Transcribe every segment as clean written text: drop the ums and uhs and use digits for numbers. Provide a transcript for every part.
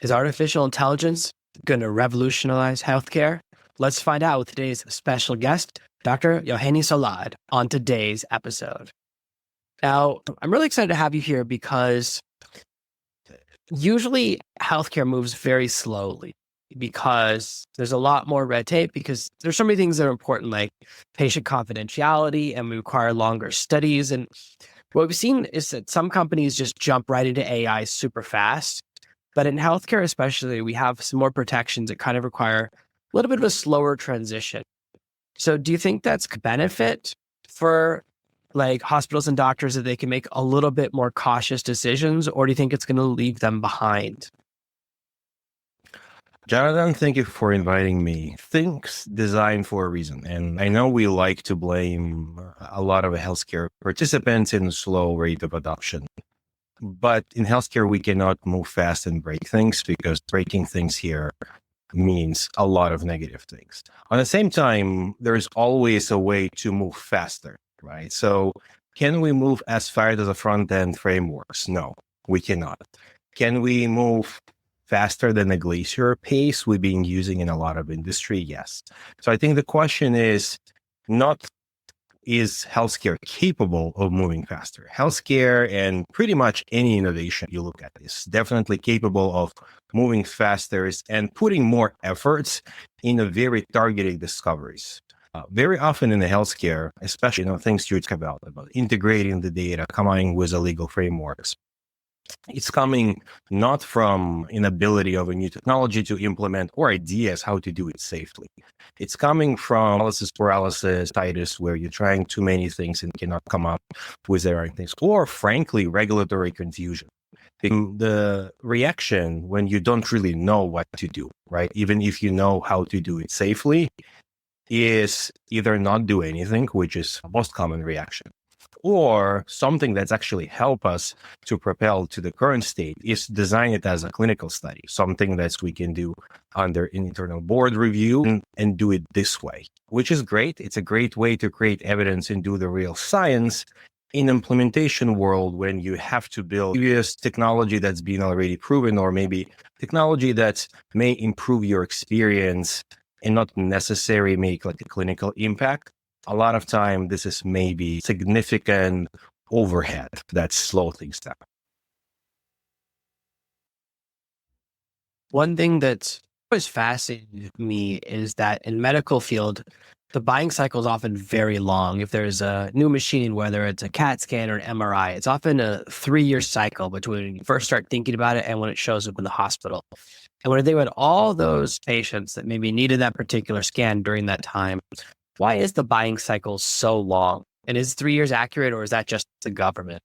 Is artificial intelligence going to revolutionize healthcare? Let's find out with today's special guest, Dr. Yauheni Solad, on today's episode. Now, I'm really excited to have you here because usually healthcare moves very slowly because there's a lot more red tape because there's so many things that are important, like patient confidentiality, and we require longer studies. And what we've seen is that some companies just jump right into AI super fast. But in healthcare, especially, we have some more protections that kind of require a little bit of a slower transition. So do you think that's a benefit for like hospitals and doctors that they can make a little bit more cautious decisions, or do you think it's going to leave them behind? Jonathan, thank you for inviting me. Things designed for a reason. And I know we like to blame a lot of healthcare participants in slow rate of adoption. But in healthcare, we cannot move fast and break things because breaking things here means a lot of negative things. At the same time, there's always a way to move faster, right? So can we move as fast as the front end frameworks? No, we cannot. Can we move faster than the glacier pace we've been using in a lot of industry? Yes. So I think the question is not, is healthcare capable of moving faster? Healthcare and pretty much any innovation you look at is definitely capable of moving faster and putting more efforts in a very targeted discoveries. Very often in the healthcare, especially things you talk about integrating the data, coming with a legal frameworks. It's coming not from inability of a new technology to implement or ideas how to do it safely. It's coming from analysis paralysis, where you're trying too many things and cannot come up with the right things, or frankly, regulatory confusion. The reaction when you don't really know what to do, right? Even if you know how to do it safely, is either not do anything, which is the most common reaction, or something that's actually help us to propel to the current state is design it as a clinical study, something that we can do under internal board review and do it this way, which is great. It's a great way to create evidence and do the real science. In implementation world, when you have to build previous technology that's been already proven, or maybe technology that may improve your experience and not necessarily make like a clinical impact, a lot of time, this is maybe significant overhead that slow things down. One thing that's always fascinated me is that in medical field, the buying cycle is often very long. If there's a new machine, whether it's a CAT scan or an MRI, it's often a 3-year cycle between when you first start thinking about it and when it shows up in the hospital. And when I think about all those patients that maybe needed that particular scan during that time, why is the buying cycle so long? And is 3 years accurate, or is that just the government?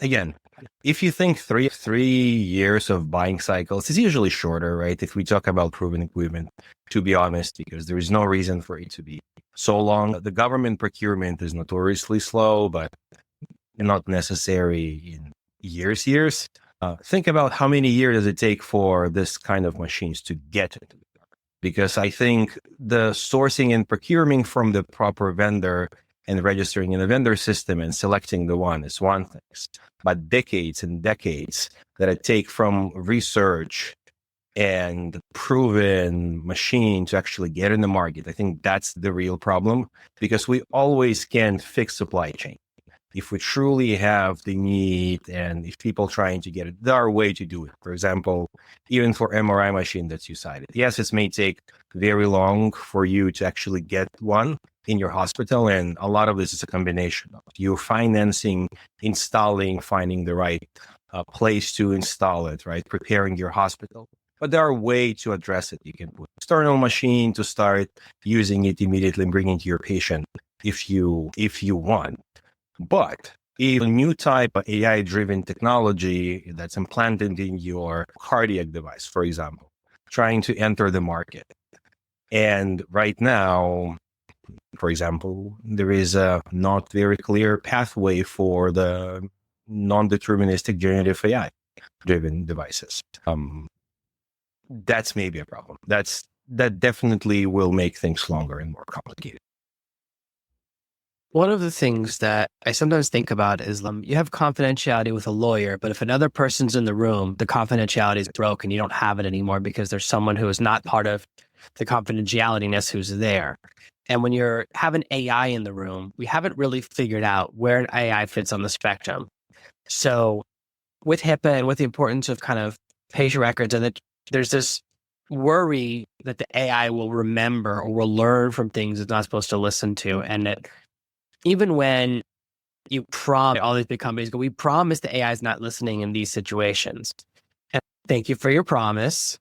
Again, if you think 3 years of buying cycles, it's usually shorter, right? If we talk about proven equipment, to be honest, because there is no reason for it to be so long. The government procurement is notoriously slow, but not necessary in years. Think about how many years does it take for this kind of machines to get into the government? Because I think the sourcing and procuring from the proper vendor and registering in the vendor system and selecting the one is one thing, but decades and decades that it take from research and proven machine to actually get in the market. I think that's the real problem, because we always can fix supply chain. If we truly have the need and if people trying to get it, there are a way to do it. For example, even for MRI machine that you cited. Yes, it may take very long for you to actually get one in your hospital. And a lot of this is a combination of you financing, installing, finding the right place to install it, right? Preparing your hospital. But there are ways to address it. You can put external machine to start using it immediately and bring it to your patient if you want. But if a new type of AI-driven technology that's implanted in your cardiac device, for example, trying to enter the market. And right now, for example, there is a not very clear pathway for the non-deterministic generative AI-driven devices. That's maybe a problem. That definitely will make things longer and more complicated. One of the things that I sometimes think about is you have confidentiality with a lawyer, but if another person's in the room, the confidentiality is broken. You don't have it anymore because there's someone who is not part of the confidentialityness who's there. And when you're having AI in the room, we haven't really figured out where an AI fits on the spectrum. So with HIPAA and with the importance of kind of patient records, and that there's this worry that the AI will remember or will learn from things it's not supposed to listen to. And that even when you promise, all these big companies go, we promise the AI is not listening in these situations. And thank you for your promise.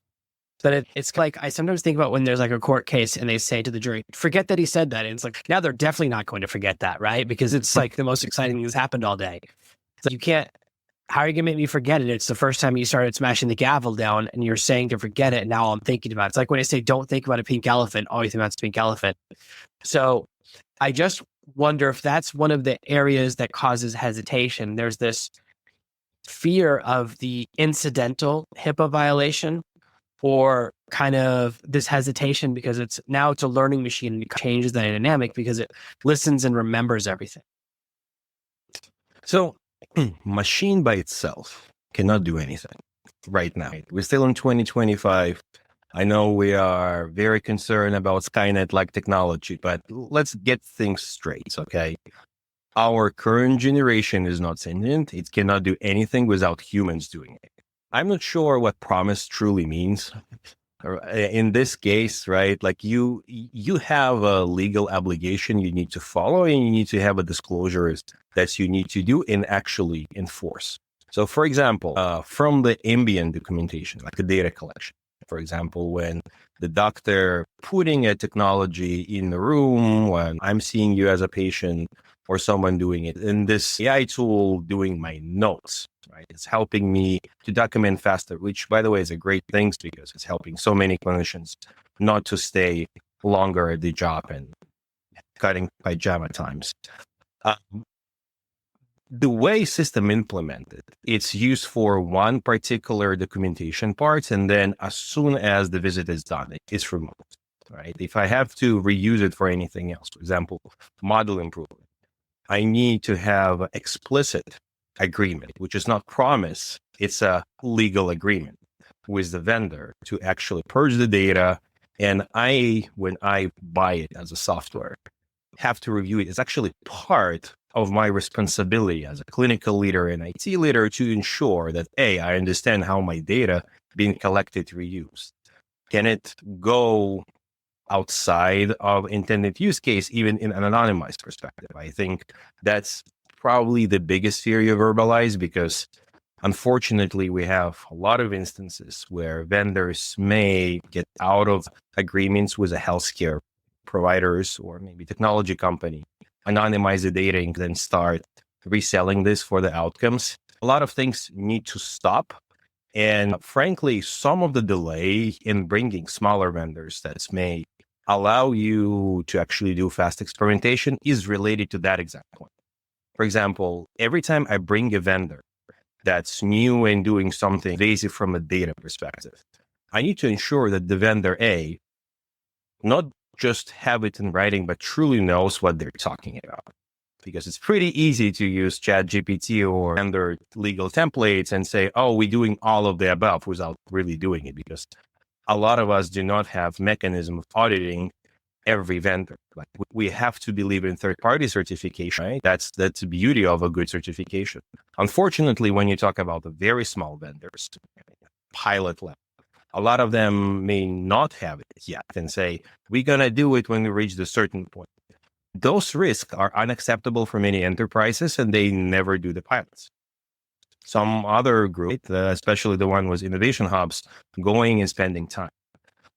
But it's like, I sometimes think about when there's like a court case and they say to the jury, forget that he said that. And it's like, now they're definitely not going to forget that, right? Because it's like the most exciting thing that's happened all day. So you can't, how are you going to make me forget it? It's the first time you started smashing the gavel down and you're saying to forget it. And now I'm thinking about it. It's like when I say, don't think about a pink elephant, all you think about is a pink elephant. So I just wonder if that's one of the areas that causes hesitation. There's this fear of the incidental HIPAA violation, or kind of this hesitation because it's a learning machine and it changes the dynamic because it listens and remembers everything. So machine by itself cannot do anything right now. We're still in 2025. I know we are very concerned about Skynet-like technology, but let's get things straight, okay? Our current generation is not sentient. It cannot do anything without humans doing it. I'm not sure what promise truly means. In this case, right, like you have a legal obligation you need to follow, and you need to have a disclosures that you need to do and actually enforce. So, for example, from the ambient documentation, like the data collection, for example, when the doctor putting a technology in the room, when I'm seeing you as a patient or someone doing it, in this AI tool doing my notes, right? It's helping me to document faster, which, by the way, is a great thing because it's helping so many clinicians not to stay longer at the job and cutting pajama times. The way system implemented, it's used for one particular documentation part, and then as soon as the visit is done, it's removed, right? If I have to reuse it for anything else, for example, model improvement, I need to have an explicit agreement, which is not promise, it's a legal agreement with the vendor to actually purge the data. And when I buy it as a software, have to review it. It's actually part of my responsibility as a clinical leader and IT leader to ensure that I understand how my data being collected, reused. Can it go outside of intended use case, even in an anonymized perspective? I think that's probably the biggest fear you verbalize, because unfortunately, we have a lot of instances where vendors may get out of agreements with a healthcare providers or maybe technology company, anonymize the data, and then start reselling this for the outcomes. A lot of things need to stop. And frankly, some of the delay in bringing smaller vendors that may allow you to actually do fast experimentation is related to that exact point. For example, every time I bring a vendor that's new and doing something basic from a data perspective, I need to ensure that the vendor not just have it in writing, but truly knows what they're talking about. Because it's pretty easy to use ChatGPT or vendor legal templates and say, oh, we're doing all of the above without really doing it, because a lot of us do not have mechanism of auditing every vendor. Like we have to believe in third-party certification, right? That's the beauty of a good certification. Unfortunately, when you talk about the very small vendors, pilot level, a lot of them may not have it yet and say, we're going to do it when we reach a certain point. Those risks are unacceptable for many enterprises, and they never do the pilots. Some other group, especially the one with innovation hubs, going and spending time.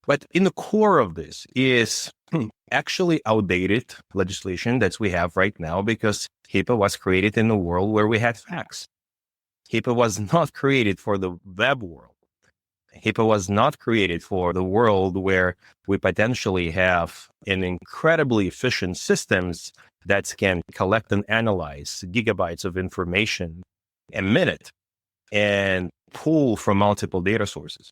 But in the core of this is actually outdated legislation that we have right now, because HIPAA was created in a world where we had fax. HIPAA was not created for the web world. HIPAA was not created for the world where we potentially have an incredibly efficient systems that can collect and analyze gigabytes of information a minute and pull from multiple data sources.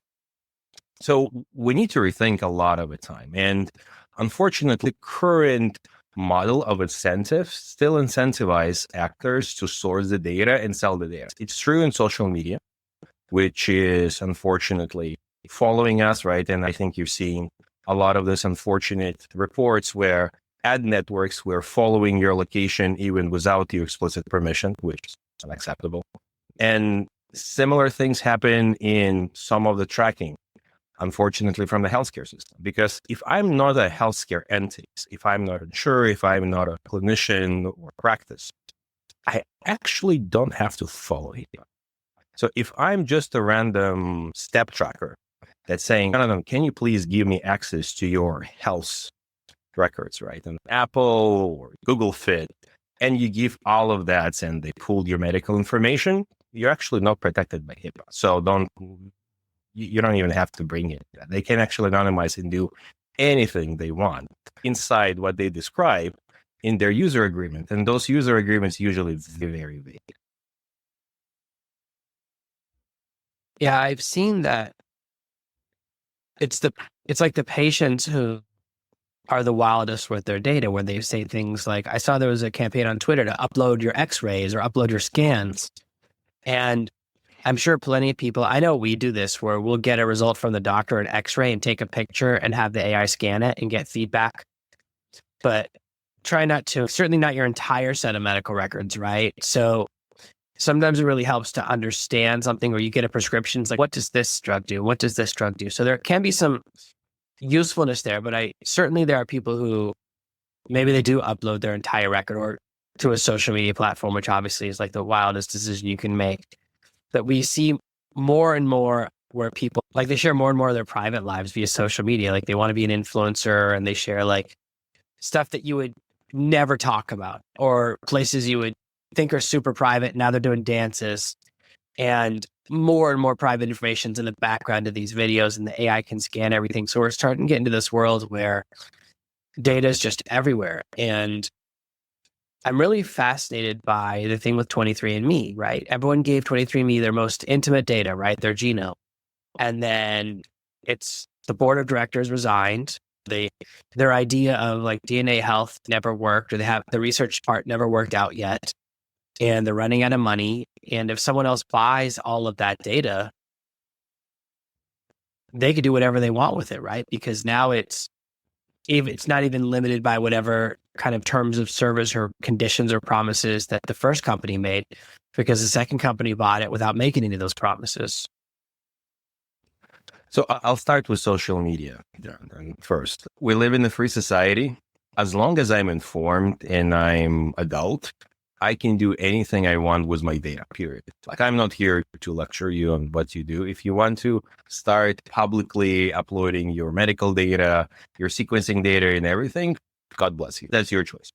So we need to rethink a lot of the time. And unfortunately, current model of incentives still incentivize actors to source the data and sell the data. It's true in social media, which is unfortunately following us, right? And I think you're seeing a lot of this unfortunate reports where ad networks were following your location even without your explicit permission, which is unacceptable. And similar things happen in some of the tracking, unfortunately, from the healthcare system. Because if I'm not a healthcare entity, if I'm not insured, if I'm not a clinician or practice, I actually don't have to follow it. So if I'm just a random step tracker that's saying, no, can you please give me access to your health records, right? And Apple or Google Fit, and you give all of that and they pull your medical information, you're actually not protected by HIPAA. So you don't even have to bring it. They can actually anonymize and do anything they want inside what they describe in their user agreement. And those user agreements usually very, very vague. Yeah, I've seen that. It's like the patients who are the wildest with their data, where they say things like, I saw there was a campaign on Twitter to upload your x-rays or upload your scans. And I'm sure plenty of people, I know we do this, where we'll get a result from the doctor, an x-ray, and take a picture and have the AI scan it and get feedback. But try not to, certainly not your entire set of medical records, right? So sometimes it really helps to understand something, where you get a prescription. It's like, what does this drug do? What does this drug do? So there can be some usefulness there, but certainly there are people who maybe they do upload their entire record or to a social media platform, which obviously is like the wildest decision you can make. That we see more and more where people, like, they share more and more of their private lives via social media. Like, they want to be an influencer and they share like stuff that you would never talk about, or places you would think are super private. Now they're doing dances, and more private information's in the background of these videos, and the AI can scan everything. So we're starting to get into this world where data is just everywhere. And I'm really fascinated by the thing with 23andMe, right? Everyone gave 23andMe their most intimate data, right? Their genome. And then it's the board of directors resigned. Their idea of like DNA health never worked, or the research part never worked out yet. And they're running out of money. And if someone else buys all of that data, they could do whatever they want with it, right? Because now it's not even limited by whatever kind of terms of service or conditions or promises that the first company made, because the second company bought it without making any of those promises. So I'll start with social media first. We live in a free society. As long as I'm informed and I'm adult, I can do anything I want with my data, period. Like, I'm not here to lecture you on what you do. If you want to start publicly uploading your medical data, your sequencing data and everything, God bless you. That's your choice.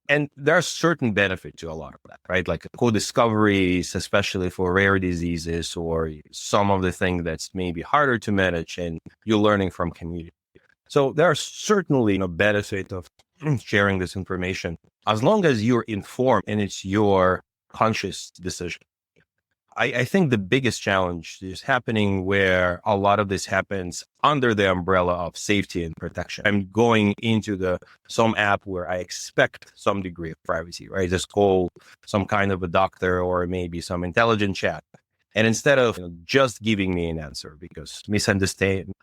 And there's certain benefit to a lot of that, right? Like co-discoveries, especially for rare diseases or some of the things that's maybe harder to manage, and you're learning from community. So there's certainly no benefit of sharing this information as long as you're informed and it's your conscious decision. I think the biggest challenge is happening where a lot of this happens under the umbrella of safety and protection. I'm going into some app where I expect some degree of privacy, right? Just call some kind of a doctor or maybe some intelligent chat. And instead of just giving me an answer, because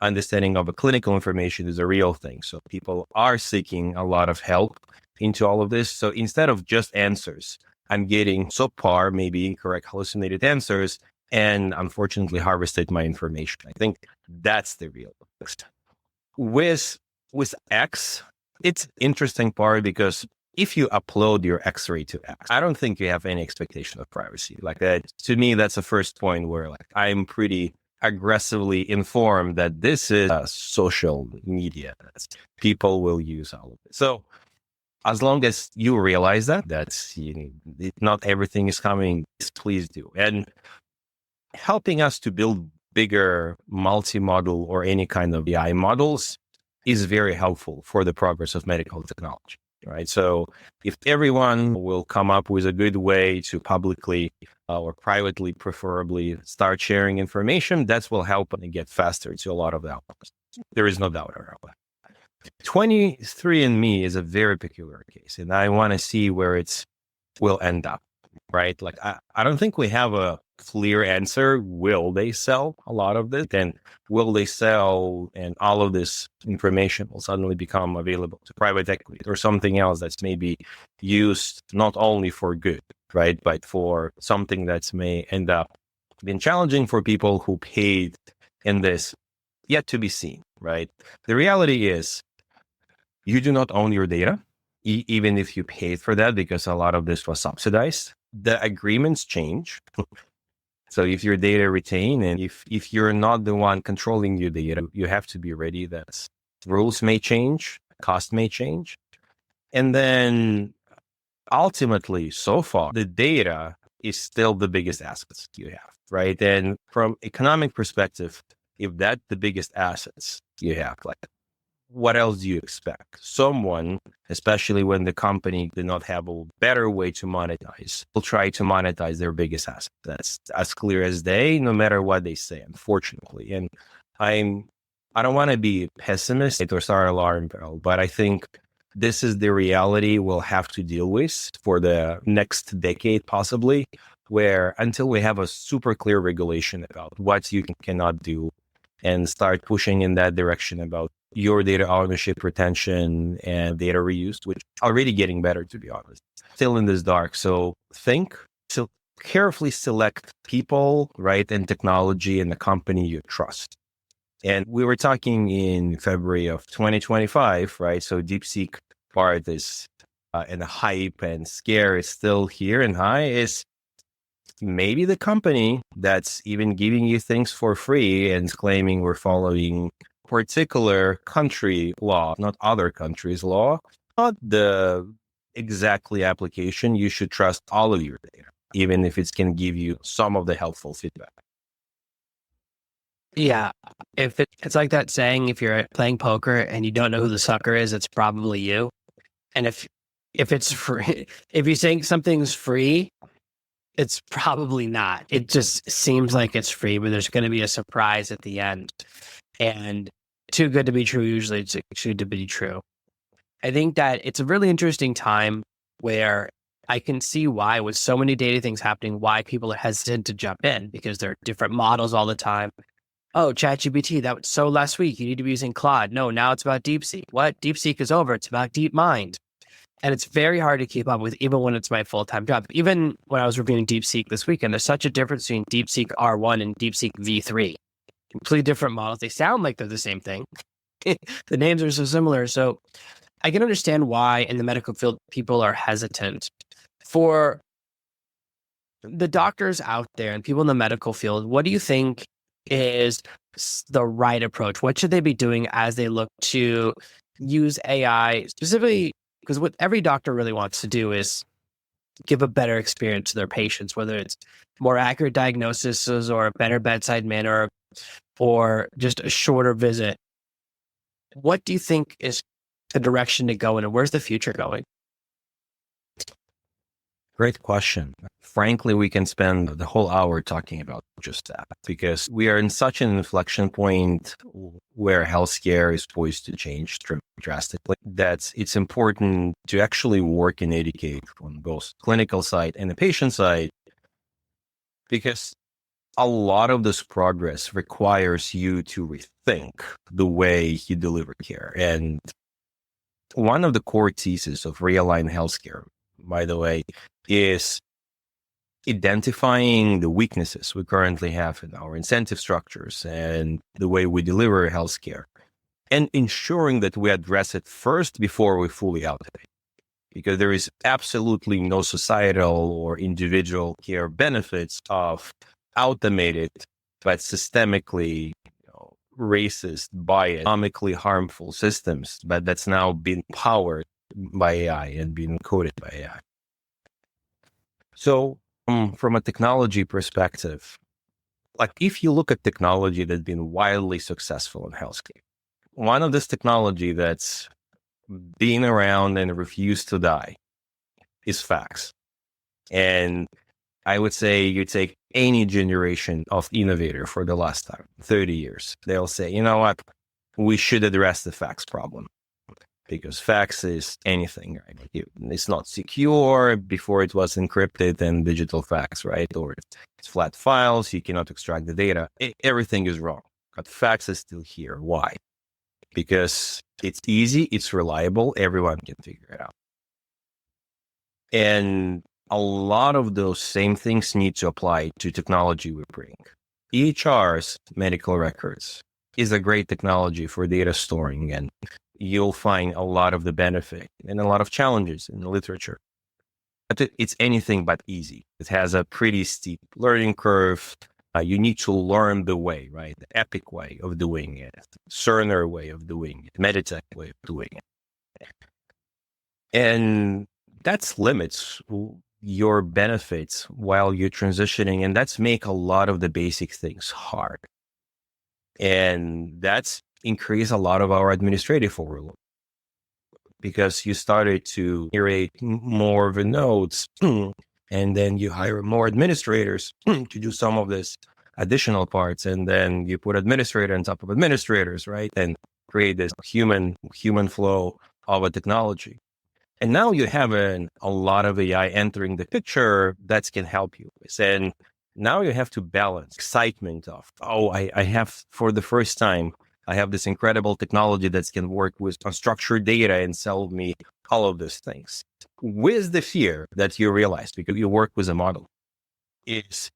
understanding of a clinical information is a real thing. So people are seeking a lot of help into all of this. So instead of just answers, I'm getting subpar, maybe incorrect, hallucinated answers, and unfortunately harvested my information. I think that's the real twist. With X, it's interesting part because if you upload your X-ray to X, I don't think you have any expectation of privacy. Like that, to me, that's the first point where like I'm pretty aggressively informed that this is social media. People will use all of it. So as long as you realize that's not everything is coming, please do. And helping us to build bigger multi-model or any kind of AI models is very helpful for the progress of medical technology, right? So if everyone will come up with a good way to publicly or privately, preferably, start sharing information, that will help and get faster to a lot of the outcomes. There is no doubt about that. 23andMe is a very peculiar case, and I want to see where it will end up, right? Like, I don't think we have a clear answer. Will they sell a lot of this? And will they sell and all of this information will suddenly become available to private equity or something else that's maybe used not only for good, right? But for something that may end up being challenging for people who paid in this, yet to be seen, right? The reality is you do not own your data, even if you paid for that, because a lot of this was subsidized. The agreements change. So if your data retain, and if you're not the one controlling your data, you have to be ready that rules may change, cost may change. And then ultimately, so far, the data is still the biggest assets you have, right? And from economic perspective, if that's the biggest assets you have, like, what else do you expect? Someone, especially when the company did not have a better way to monetize, will try to monetize their biggest asset. That's as clear as day, no matter what they say, unfortunately. And I don't want to be pessimistic or start alarm bell, but I think this is the reality we'll have to deal with for the next decade, possibly, where until we have a super clear regulation about what you cannot do and start pushing in that direction about your data ownership, retention, and data reuse, which are already getting better, to be honest. Still in this dark. So carefully select people, right, and technology and the company you trust. And we were talking in February of 2025, right? So DeepSeek part is, and the hype and scare is still here and high, is maybe the company that's even giving you things for free and claiming we're following particular country law, not other countries' law, not the exactly application. You should trust all of your data, even if it can give you some of the helpful feedback. Yeah. It's like that saying, if you're playing poker and you don't know who the sucker is, it's probably you. And if it's free, if you think something's free, it's probably not. It just seems like it's free, but there's going to be a surprise at the end. And too good to be true, usually it's too good to be true. I think that it's a really interesting time where I can see why, with so many data things happening, why people are hesitant to jump in, because there are different models all the time. Oh, ChatGPT, that was so last week. You need to be using Claude. No, now it's about DeepSeek. What? DeepSeek is over. It's about DeepMind. And it's very hard to keep up with, even when it's my full-time job. Even when I was reviewing DeepSeek this weekend, there's such a difference between DeepSeek R1 and DeepSeek V3. Completely different models. They sound like they're the same thing. The names are so similar. So I can understand why in the medical field people are hesitant. For the doctors out there and people in the medical field, what do you think is the right approach? What should they be doing as they look to use AI specifically? Because what every doctor really wants to do is give a better experience to their patients, whether it's more accurate diagnoses or a better bedside manner or just a shorter visit. What do you think is the direction to go in, and where's the future going? Great question. Frankly, we can spend the whole hour talking about just that, because we are in such an inflection point where healthcare is poised to change drastically, that it's important to actually work and educate on both clinical side and the patient side, because a lot of this progress requires you to rethink the way you deliver care. And one of the core theses of Realign Healthcare, by the way, is identifying the weaknesses we currently have in our incentive structures and the way we deliver healthcare, and ensuring that we address it first before we fully automate. Because there is absolutely no societal or individual care benefits of automated but systemically racist, biased, economically harmful systems, but that's now been powered by AI and being coded by AI. So from a technology perspective, like if you look at technology that's been wildly successful in healthcare, one of this technology that's been around and refused to die is fax. And I would say you take any generation of innovator for the last time, 30 years, they'll say, you know what, we should address the fax problem. because fax is anything, right? It's not secure. Before it was encrypted and digital fax, right? Or it's flat files. You cannot extract the data. Everything is wrong. But fax is still here. Why? Because it's easy. It's reliable. Everyone can figure it out. And a lot of those same things need to apply to technology we bring. EHR's medical records is a great technology for data storing, and you'll find a lot of the benefit and a lot of challenges in the literature. But it's anything but easy. It has a pretty steep learning curve. You need to learn the way, right? The Epic way of doing it, Cerner way of doing it, Meditech way of doing it. And that's limits your benefits while you're transitioning. And that's make a lot of the basic things hard. And that's increase a lot of our administrative overload, because you started to create more of the nodes and then you hire more administrators to do some of this additional parts. And then you put administrator on top of administrators, right? And create this human flow of a technology. And now you have a lot of AI entering the picture that can help you. And now you have to balance excitement of, I have, for the first time, I have this incredible technology that can work with unstructured data and sell me all of these things. With the fear that you realize, because you work with a model, is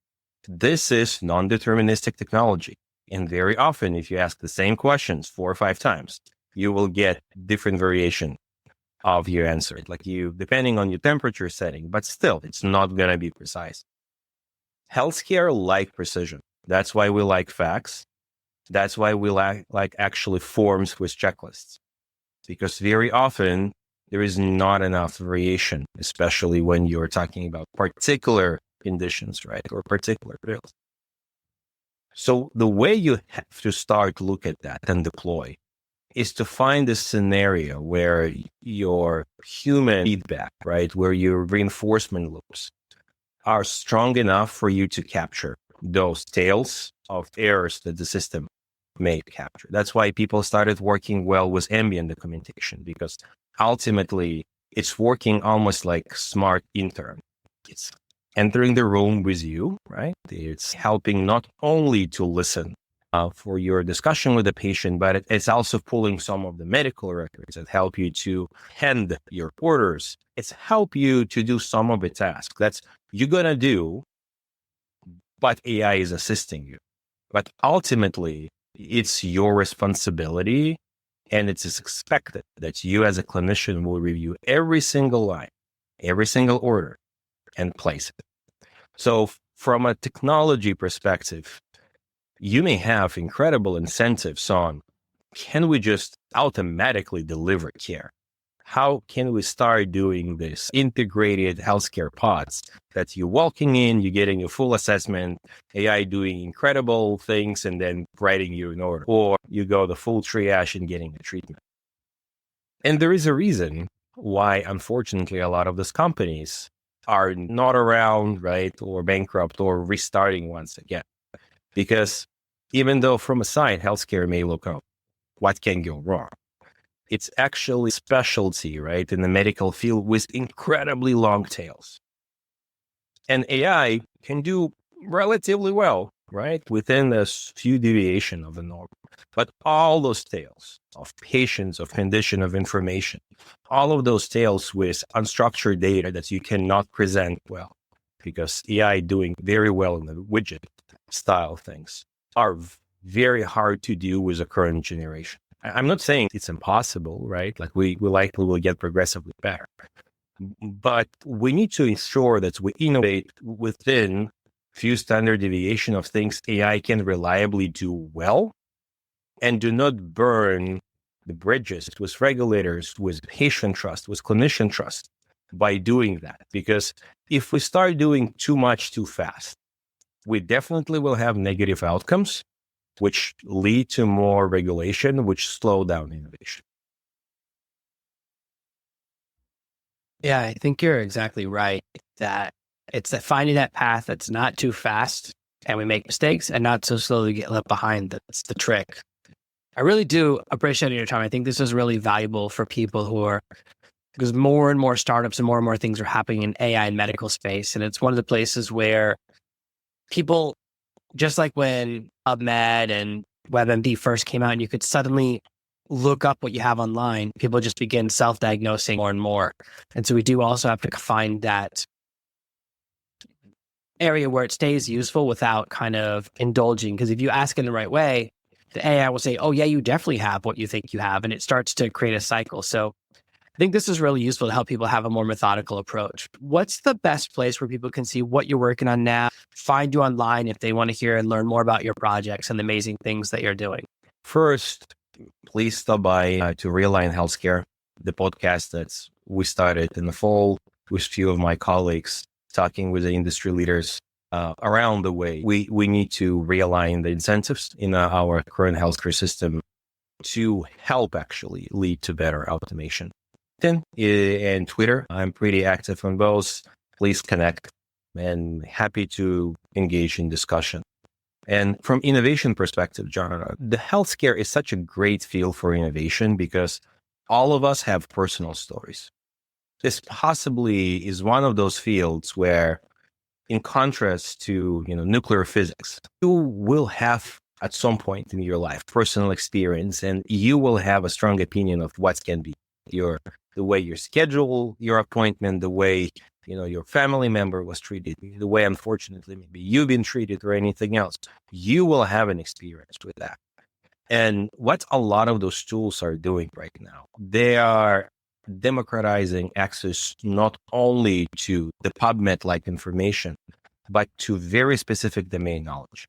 this is non-deterministic technology. And very often, if you ask the same questions 4 or 5 times, you will get different variation of your answer, like depending on your temperature setting, but still, it's not going to be precise. Healthcare like precision. That's why we like facts. That's why we like actually forms with checklists, because very often there is not enough variation, especially when you're talking about particular conditions, right? Or particular fields. So the way you have to start look at that and deploy is to find a scenario where your human feedback, right, where your reinforcement loops are strong enough for you to capture those tails of errors that the system may capture. That's why people started working well with ambient documentation, because ultimately it's working almost like smart intern. It's entering the room with you, right? It's helping not only to listen for your discussion with the patient, but it's also pulling some of the medical records that help you to hand your orders. It's help you to do some of the tasks that's you're going to do, but AI is assisting you. But ultimately, it's your responsibility, and it's expected that you as a clinician will review every single line, every single order, and place it. So from a technology perspective, you may have incredible incentives on, can we just automatically deliver care? How can we start doing this integrated healthcare pods that you're walking in, you're getting a full assessment, AI doing incredible things, and then writing you an order, or you go the full triage and getting a treatment. And there is a reason why, unfortunately, a lot of these companies are not around, right, or bankrupt or restarting once again. Because even though from a side, healthcare may look, what can go wrong? It's actually specialty, right, in the medical field with incredibly long tails. And AI can do relatively well, right, within a few deviation of the norm. But all those tails of patients, of condition, of information, all of those tails with unstructured data that you cannot present well, because AI doing very well in the widget style things, are very hard to do with the current generation. I'm not saying it's impossible, right? Like we likely will get progressively better, but we need to ensure that we innovate within few standard deviation of things AI can reliably do well, and do not burn the bridges with regulators, with patient trust, with clinician trust by doing that. Because if we start doing too much too fast, we definitely will have negative outcomes, which lead to more regulation, which slow down innovation. Yeah, I think you're exactly right that it's finding that path that's not too fast and we make mistakes and not so slowly get left behind. That's the trick. I really do appreciate your time. I think this is really valuable for people because more and more startups and more things are happening in AI and medical space. And it's one of the places where people, just like when PubMed and WebMD first came out and you could suddenly look up what you have online, people just begin self-diagnosing more and more. And so we do also have to find that area where it stays useful without kind of indulging. Because if you ask in the right way, the AI will say, oh, yeah, you definitely have what you think you have. And it starts to create a cycle. So I think this is really useful to help people have a more methodical approach. What's the best place where people can see what you're working on now, find you online if they want to hear and learn more about your projects and the amazing things that you're doing? First, please stop by to Realign Healthcare, the podcast that we started in the fall with a few of my colleagues, talking with the industry leaders around the way. We need to realign the incentives in our current healthcare system to help actually lead to better automation. And Twitter, I'm pretty active on both. Please connect and happy to engage in discussion. And from innovation perspective, John, the healthcare is such a great field for innovation because all of us have personal stories. This possibly is one of those fields where, in contrast to nuclear physics, you will have at some point in your life personal experience, and you will have a strong opinion of what can be the way you schedule your appointment, the way your family member was treated, the way unfortunately maybe you've been treated or anything else. You will have an experience with that. And what a lot of those tools are doing right now, they are democratizing access not only to the PubMed-like information, but to very specific domain knowledge.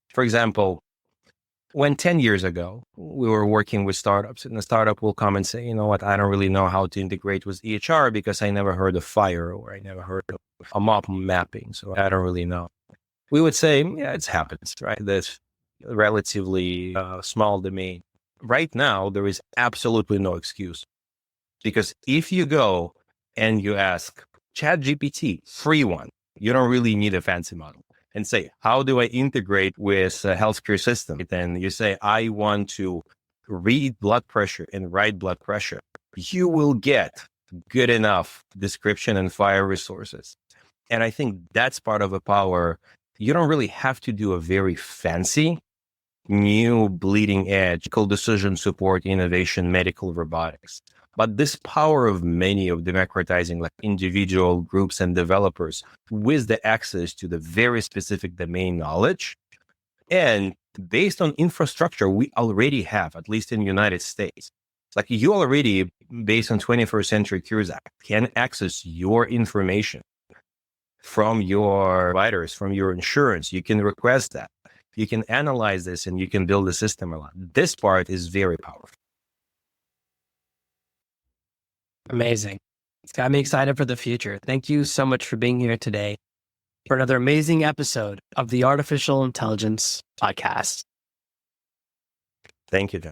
For example, when 10 years ago, we were working with startups, and the startup will come and say, you know what, I don't really know how to integrate with EHR because I never heard of FHIR or I never heard of a mop mapping, so I don't really know. We would say, yeah, it happens, right? That's relatively small domain. Right now, there is absolutely no excuse. Because if you go and you ask ChatGPT, free one, you don't really need a fancy model, and say, how do I integrate with a healthcare system? Then you say, I want to read blood pressure and write blood pressure. You will get good enough description and FHIR resources. And I think that's part of the power. You don't really have to do a very fancy, new bleeding edge, decision support, innovation, medical robotics. But this power of many of democratizing like individual groups and developers with the access to the very specific domain knowledge, and based on infrastructure we already have, at least in the United States. Like you already, based on 21st Century Cures Act, can access your information from your providers, from your insurance. You can request that. You can analyze this and you can build a system around. This part is very powerful. Amazing. It's got me excited for the future. Thank you so much for being here today for another amazing episode of the Artificial Intelligence Podcast. Thank you, John.